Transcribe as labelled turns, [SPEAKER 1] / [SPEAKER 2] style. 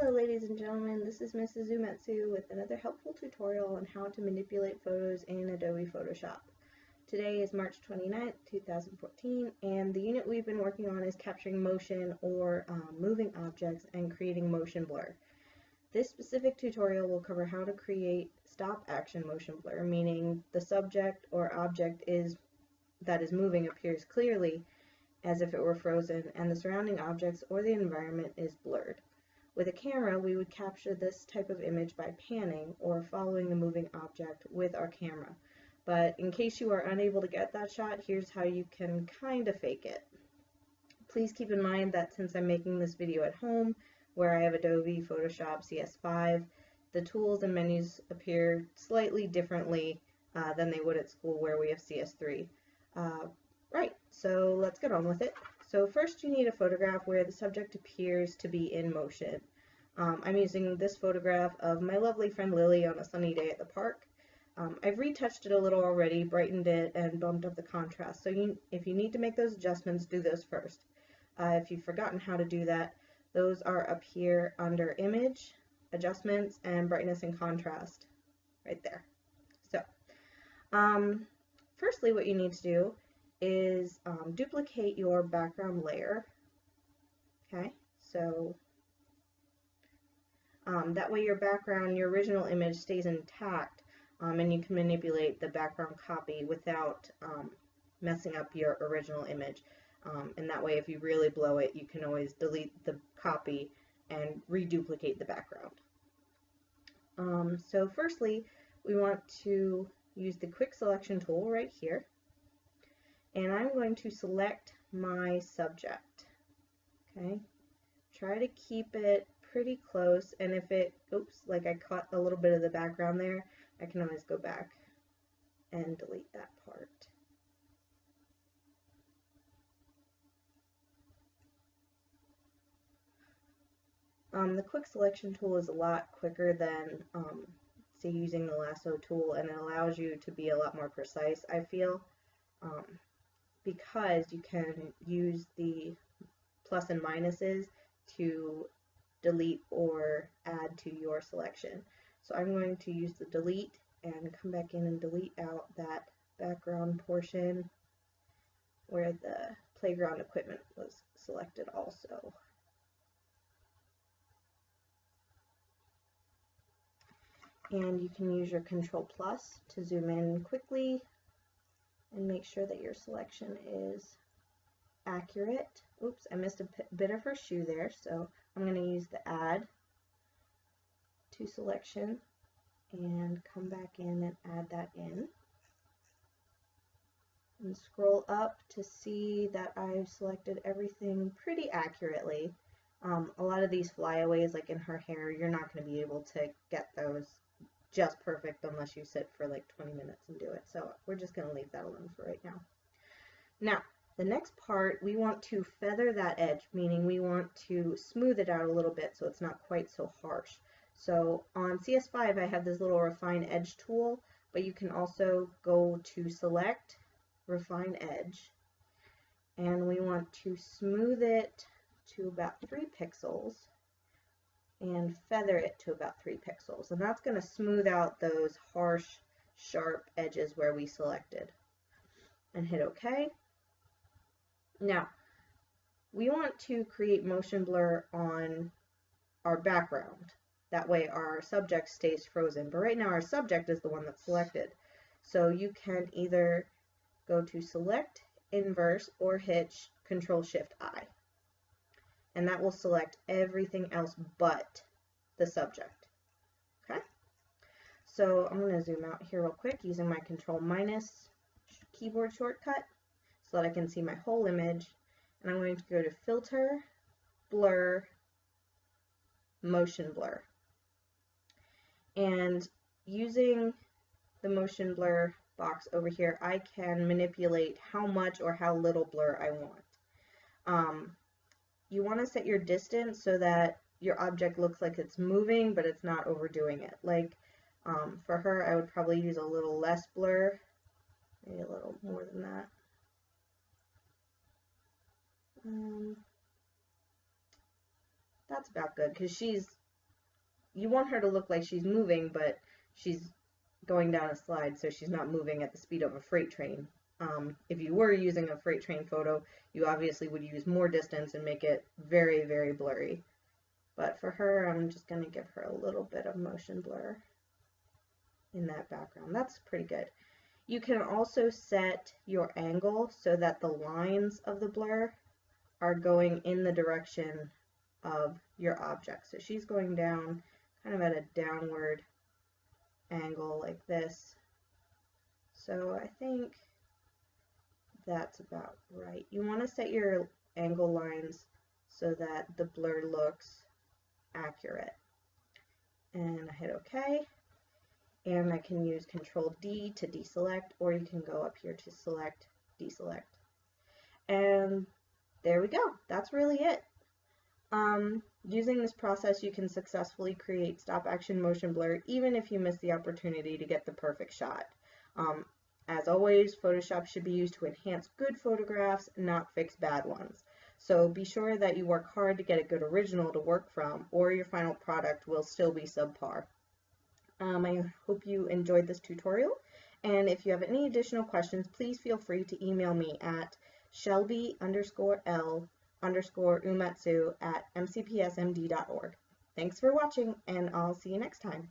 [SPEAKER 1] Hello ladies and gentlemen, this is Mrs. Umetsu with another helpful tutorial on how to manipulate photos in Adobe Photoshop. Today is March 29th, 2014, and the unit we've been working on is capturing motion or moving objects and creating motion blur. This specific tutorial will cover how to create stop action motion blur, meaning the subject or object that is moving appears clearly as if it were frozen and the surrounding objects or the environment is blurred. With a camera, we would capture this type of image by panning or following the moving object with our camera. But in case you are unable to get that shot, here's how you can kind of fake it. Please keep in mind that since I'm making this video at home, where I have Adobe Photoshop CS5, the tools and menus appear slightly differently than they would at school where we have CS3. Right, so let's get on with it. So first you need a photograph where the subject appears to be in motion. I'm using this photograph of my lovely friend Lily on a sunny day at the park. I've retouched it a little already, brightened it, and bumped up the contrast. So if you need to make those adjustments, do those first. If you've forgotten how to do that, those are up here under Image, Adjustments, and Brightness and Contrast, right there. So, firstly what you need to do is duplicate your background layer. Okay, so that way your background, your original image stays intact, and you can manipulate the background copy without messing up your original image. And that way if you really blow it, you can always delete the copy and reduplicate the background. So firstly, we want to use the quick selection tool right here. And I'm going to select my subject. Okay, try to keep it pretty close, and if it, oops, like I caught a little bit of the background there, I can always go back and delete that part. The quick selection tool is a lot quicker than, say, using the lasso tool, and it allows you to be a lot more precise, I feel. Because you can use the plus and minuses to delete or add to your selection. So I'm going to use the delete and come back in and delete out that background portion where the playground equipment was selected also. And you can use your Control Plus to zoom in quickly and make sure that your selection is accurate. Oops, I missed a bit of her shoe there, so I'm going to use the Add to Selection and come back in and add that in. And scroll up to see that I've selected everything pretty accurately. A lot of these flyaways, like in her hair, you're not going to be able to get those just perfect unless you sit for like 20 minutes and do it. So we're just going to leave that alone for right now. Now, the next part, we want to feather that edge, meaning we want to smooth it out a little bit so it's not quite so harsh. So on CS5, I have this little Refine Edge tool, but you can also go to Select, Refine Edge, and we want to smooth it to about 3 pixels. And feather it to about 3 pixels. And that's going to smooth out those harsh, sharp edges where we selected. And hit OK. Now, we want to create motion blur on our background. That way our subject stays frozen. But right now our subject is the one that's selected. So you can either go to Select, Inverse, or hit Control-Shift-I. And that will select everything else but the subject. Okay? So I'm going to zoom out here real quick using my Control- keyboard shortcut so that I can see my whole image. And I'm going to go to Filter, Blur, Motion Blur. And using the Motion Blur box over here, I can manipulate how much or how little blur I want. You want to set your distance so that your object looks like it's moving, but it's not overdoing it. Like for her, I would probably use a little less blur, maybe a little more than that. That's about good because she's you want her to look like she's moving, but she's going down a slide, so she's not moving at the speed of a freight train. If you were using a freight train photo, you obviously would use more distance and make it very, very blurry. But for her, I'm just going to give her a little bit of motion blur in that background. That's pretty good. You can also set your angle so that the lines of the blur are going in the direction of your object. So she's going down kind of at a downward angle like this. So I think that's about right. You want to set your angle lines so that the blur looks accurate. And I hit OK. And I can use Control D to deselect, or you can go up here to select, deselect. And there we go. That's really it. Using this process, you can successfully create stop action motion blur even if you miss the opportunity to get the perfect shot. As always, Photoshop should be used to enhance good photographs, not fix bad ones. So be sure that you work hard to get a good original to work from, or your final product will still be subpar. I hope you enjoyed this tutorial, and if you have any additional questions, please feel free to email me at shelby_l_umatsu@mcpsmd.org. Thanks for watching, and I'll see you next time.